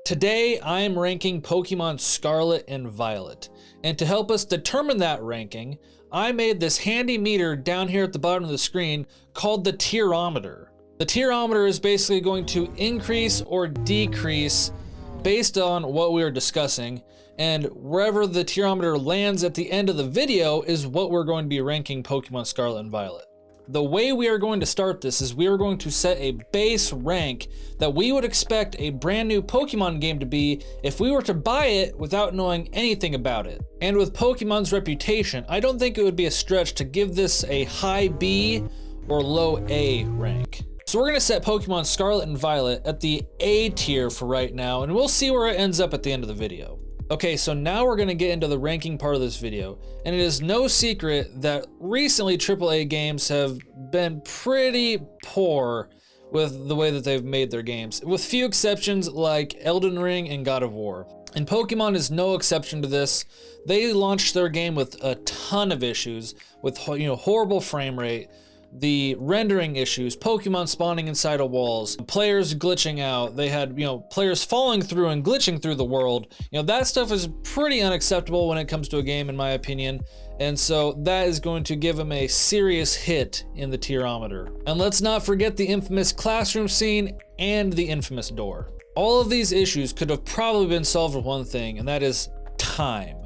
Today, I am ranking Pokemon Scarlet and Violet. And to help us determine that ranking, I made this handy meter down here at the bottom of the screen called the tierometer. The tierometer is basically going to increase or decrease based on what we are discussing, and wherever the tierometer lands at the end of the video is what we're going to be ranking Pokemon Scarlet and Violet. The way we are going to start this is we are going to set a base rank that we would expect a brand new Pokemon game to be if we were to buy it without knowing anything about it. And with Pokemon's reputation, I don't think it would be a stretch to give this a high B or low A rank. So we're going to set Pokemon Scarlet and Violet at the A tier for right now, and we'll see where it ends up at the end of the video. Okay, so now we're going to get into the ranking part of this video, and it is no secret that recently AAA games have been pretty poor with the way that they've made their games, with few exceptions like Elden Ring and God of War. And Pokemon is no exception to this. They launched their game with a ton of issues, with horrible frame rate, the rendering issues, Pokemon spawning inside of walls, players glitching out. They had, players falling through and glitching through the world. That stuff is pretty unacceptable when it comes to a game, in my opinion. And so that is going to give them a serious hit in the tierometer. And let's not forget the infamous classroom scene and the infamous door. All of these issues could have probably been solved with one thing, and that is time.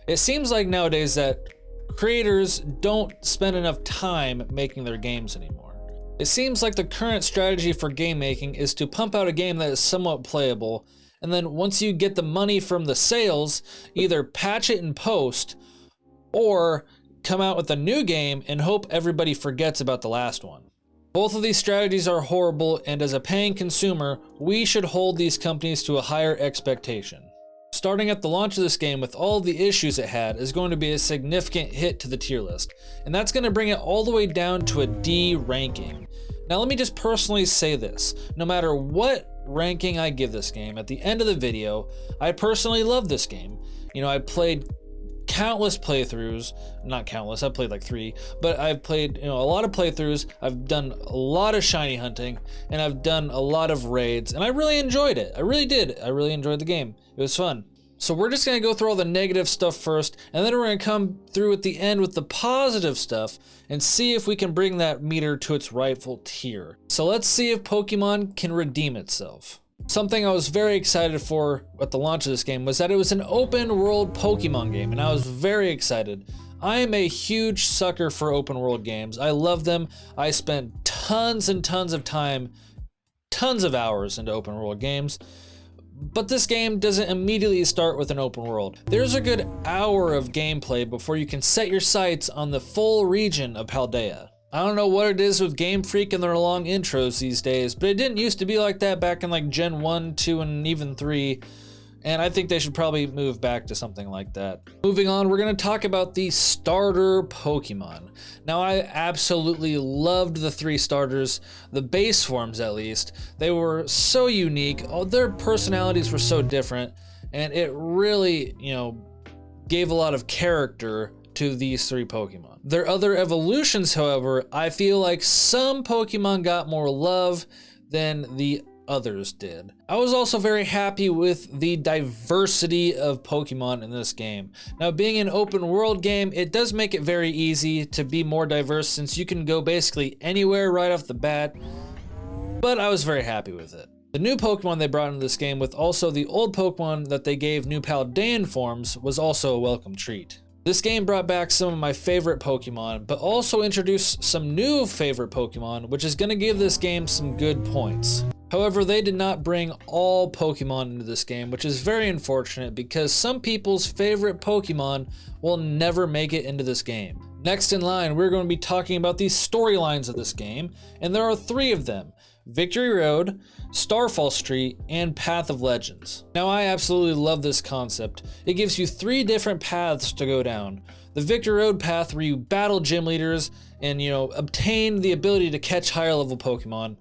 It seems like nowadays that creators don't spend enough time making their games anymore. It seems like the current strategy for game making is to pump out a game that is somewhat playable, and then once you get the money from the sales, either patch it in post or come out with a new game and hope everybody forgets about the last one. Both of these strategies are horrible, and as a paying consumer, we should hold these companies to a higher expectation. Starting at the launch of this game with all the issues it had is going to be a significant hit to the tier list, and that's going to bring it all the way down to a D ranking. Now let me just personally say this, no matter what ranking I give this game, at the end of the video, I personally love this game. I played countless playthroughs, not countless, I played like 3, but I've played a lot of playthroughs, I've done a lot of shiny hunting, and I've done a lot of raids, and I really enjoyed it. I really did. I really enjoyed the game. It was fun. So we're just gonna go through all the negative stuff first, and then we're gonna come through at the end with the positive stuff and see if we can bring that meter to its rightful tier. So let's see if Pokemon can redeem itself. Something I was very excited for at the launch of this game was that it was an open world Pokemon game, and I was very excited. I am a huge sucker for open world games. I love them. I spent tons and tons of time, tons of hours into open world games. But this game doesn't immediately start with an open world. There's a good hour of gameplay before you can set your sights on the full region of Paldea. I don't know what it is with Game Freak and their long intros these days, but it didn't used to be like that back in like Gen 1, 2, and even 3. And I think they should probably move back to something like that. Moving on, we're going to talk about the starter Pokemon. Now, I absolutely loved the 3 starters, the base forms at least. They were so unique, their personalities were so different, and it really, gave a lot of character to these 3 Pokemon. Their other evolutions, however, I feel like some Pokemon got more love than the others did. I was also very happy with the diversity of Pokemon in this game. Now, being an open world game, it does make it very easy to be more diverse since you can go basically anywhere right off the bat, but I was very happy with it. The new Pokemon they brought into this game with also the old Pokemon that they gave new Paldean forms was also a welcome treat. This game brought back some of my favorite Pokemon, but also introduced some new favorite Pokemon, which is going to give this game some good points. However, they did not bring all Pokemon into this game, which is very unfortunate because some people's favorite Pokemon will never make it into this game. Next in line, we're going to be talking about the storylines of this game, and there are 3 of them: Victory Road, Starfall Street, and Path of Legends. Now, I absolutely love this concept. It gives you 3 different paths to go down. The Victory Road path where you battle gym leaders and, obtain the ability to catch higher level Pokemon.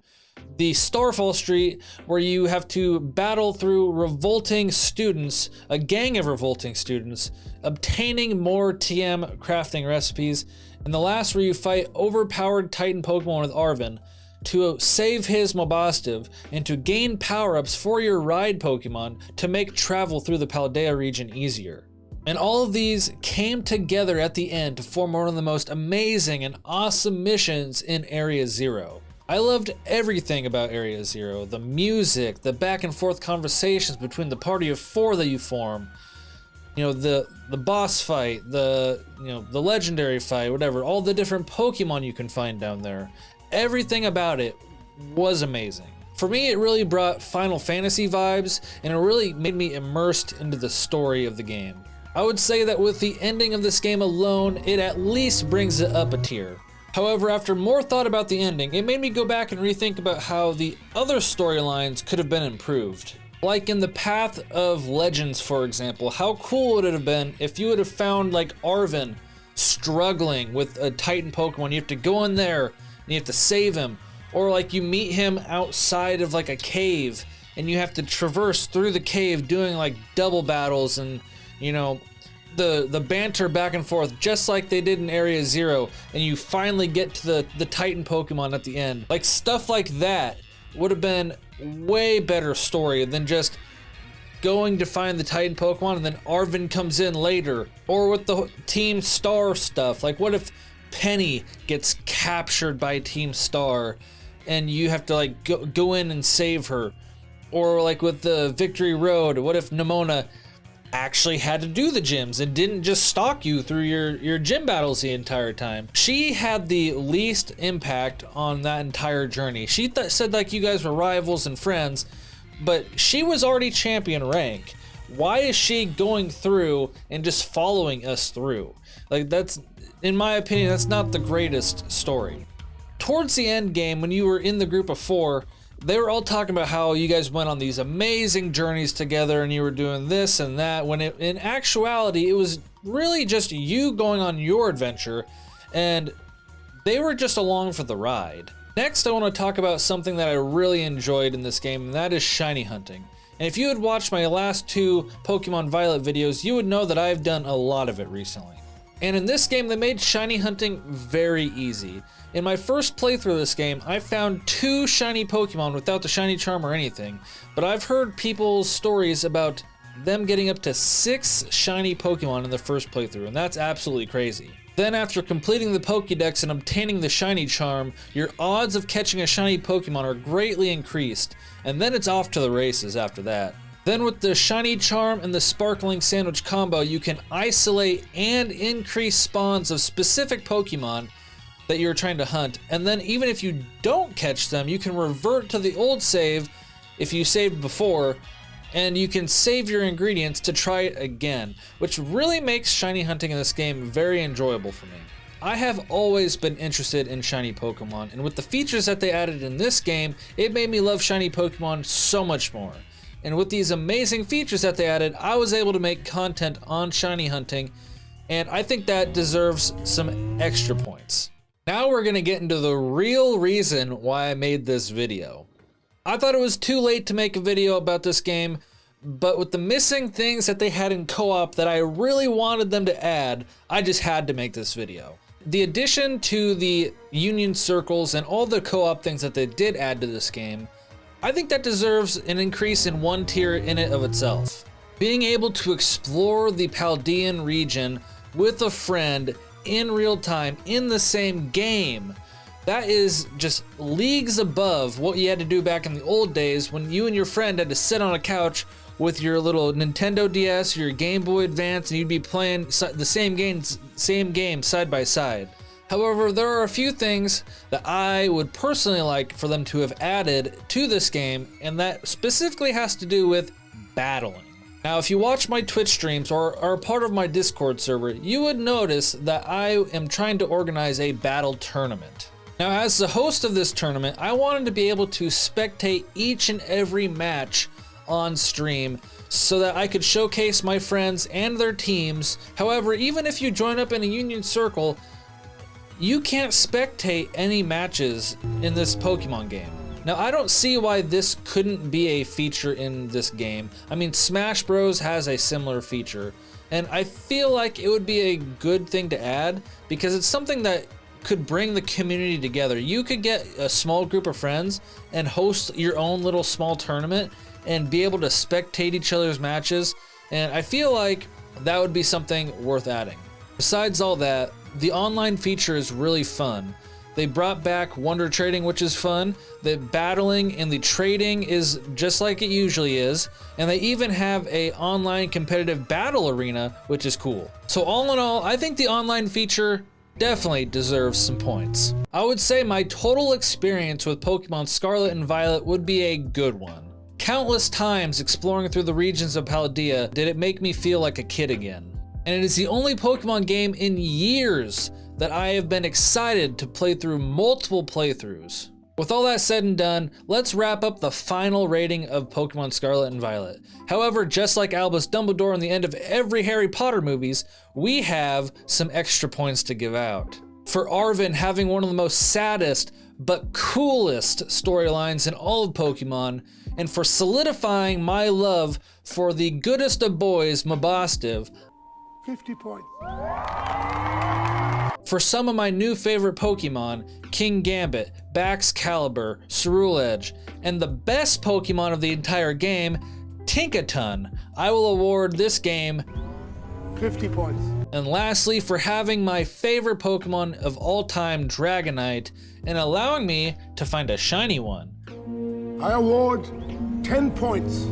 The Starfall Street, where you have to battle through revolting students, a gang of revolting students, obtaining more TM crafting recipes, and the last where you fight overpowered Titan Pokemon with Arven, to save his Mobostiv and to gain power-ups for your ride Pokemon to make travel through the Paldea region easier. And all of these came together at the end to form one of the most amazing and awesome missions in Area Zero. I loved everything about Area Zero, the music, the back and forth conversations between the party of 4 that you form, you know, the boss fight, the legendary fight, whatever, all the different Pokemon you can find down there. Everything about it was amazing. For me, it really brought Final Fantasy vibes, and it really made me immersed into the story of the game. I would say that with the ending of this game alone, it at least brings it up a tier. However, after more thought about the ending, it made me go back and rethink about how the other storylines could have been improved. Like in the Path of Legends, for example, how cool would it have been if you would have found like Arven struggling with a Titan Pokemon. You have to go in there and you have to save him. Or like you meet him outside of like a cave and you have to traverse through the cave doing like double battles and, you know, the banter back and forth just like they did in Area Zero, and you finally get to the Titan Pokemon at the end. Like stuff like that would have been way better story than just going to find the Titan Pokemon and then Arven comes in later. Or with the Team Star stuff, like what if Penny gets captured by Team Star and you have to like go in and save her? Or like with the Victory Road, what if Nimona actually had to do the gyms and didn't just stalk you through your gym battles the entire time? She had the least impact on that entire journey. She said like you guys were rivals and friends, but she was already champion rank. Why is she going through and just following us through? Like that's, in my opinion, that's not the greatest story. Towards the end game, when you were in the group of 4, they were all talking about how you guys went on these amazing journeys together and you were doing this and that, when in actuality, it was really just you going on your adventure and they were just along for the ride. Next, I want to talk about something that I really enjoyed in this game, and that is shiny hunting. And if you had watched my last 2 Pokemon Violet videos, you would know that I've done a lot of it recently. And in this game, they made shiny hunting very easy. In my first playthrough of this game, I found 2 shiny Pokemon without the shiny charm or anything, but I've heard people's stories about them getting up to 6 shiny Pokemon in the first playthrough, and that's absolutely crazy. Then after completing the Pokédex and obtaining the shiny charm, your odds of catching a shiny Pokemon are greatly increased, and then it's off to the races after that. Then with the shiny charm and the sparkling sandwich combo, you can isolate and increase spawns of specific Pokemon that you're trying to hunt, and then even if you don't catch them, you can revert to the old save if you saved before, and you can save your ingredients to try it again, which really makes shiny hunting in this game very enjoyable for me. I have always been interested in shiny Pokemon, and with the features that they added in this game, it made me love shiny Pokemon so much more. And with these amazing features that they added, I was able to make content on shiny hunting, and I think that deserves some extra points. Now we're gonna get into the real reason why I made this video. I thought it was too late to make a video about this game, but with the missing things that they had in co-op that I really wanted them to add, I just had to make this video. The addition to the Union Circles and all the co-op things that they did add to this game, I think that deserves an increase in 1 tier in it of itself. Being able to explore the Paldean region with a friend in real time in the same game, that is just leagues above what you had to do back in the old days when you and your friend had to sit on a couch with your little Nintendo DS, your Game Boy Advance, and you'd be playing the same game side by side. However, there are a few things that I would personally like for them to have added to this game, and that specifically has to do with battling. Now, if you watch my Twitch streams or are a part of my Discord server, you would notice that I am trying to organize a battle tournament. Now, as the host of this tournament, I wanted to be able to spectate each and every match on stream so that I could showcase my friends and their teams. However, even if you join up in a Union Circle, you can't spectate any matches in this Pokemon game. Now, I don't see why this couldn't be a feature in this game. I mean, Smash Bros has a similar feature, and I feel like it would be a good thing to add because it's something that could bring the community together. You could get a small group of friends and host your own little small tournament and be able to spectate each other's matches. And I feel like that would be something worth adding. Besides all that, the online feature is really fun. They brought back Wonder Trading, which is fun. The battling and the trading is just like it usually is. And they even have a online competitive battle arena, which is cool. So all in all, I think the online feature definitely deserves some points. I would say my total experience with Pokemon Scarlet and Violet would be a good one. Countless times exploring through the regions of Paldea did it make me feel like a kid again. And it is the only Pokemon game in years that I have been excited to play through multiple playthroughs. With all that said and done, let's wrap up the final rating of Pokemon Scarlet and Violet. However, just like Albus Dumbledore in the end of every Harry Potter movies, we have some extra points to give out. For Arven having one of the most saddest but coolest storylines in all of Pokemon, and for solidifying my love for the goodest of boys, Mabostiv, 50 points. For some of my new favorite Pokemon, King Gambit, Baxcalibur, Ceruledge, and the best Pokemon of the entire game, Tinkaton, I will award this game 50 points. And lastly, for having my favorite Pokemon of all time, Dragonite, and allowing me to find a shiny one, I award 10 points.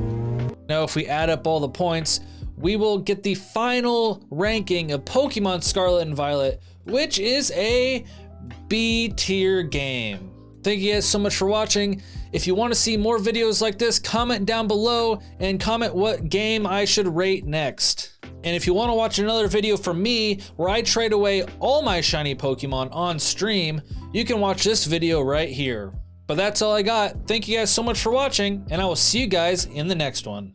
Now, if we add up all the points, we will get the final ranking of Pokemon Scarlet and Violet, which is a B tier game. Thank you guys so much for watching. If you want to see more videos like this, comment down below and comment what game I should rate next. And if you want to watch another video from me where I trade away all my shiny Pokemon on stream, you can watch this video right here. But that's all I got. Thank you guys so much for watching, and I will see you guys in the next one.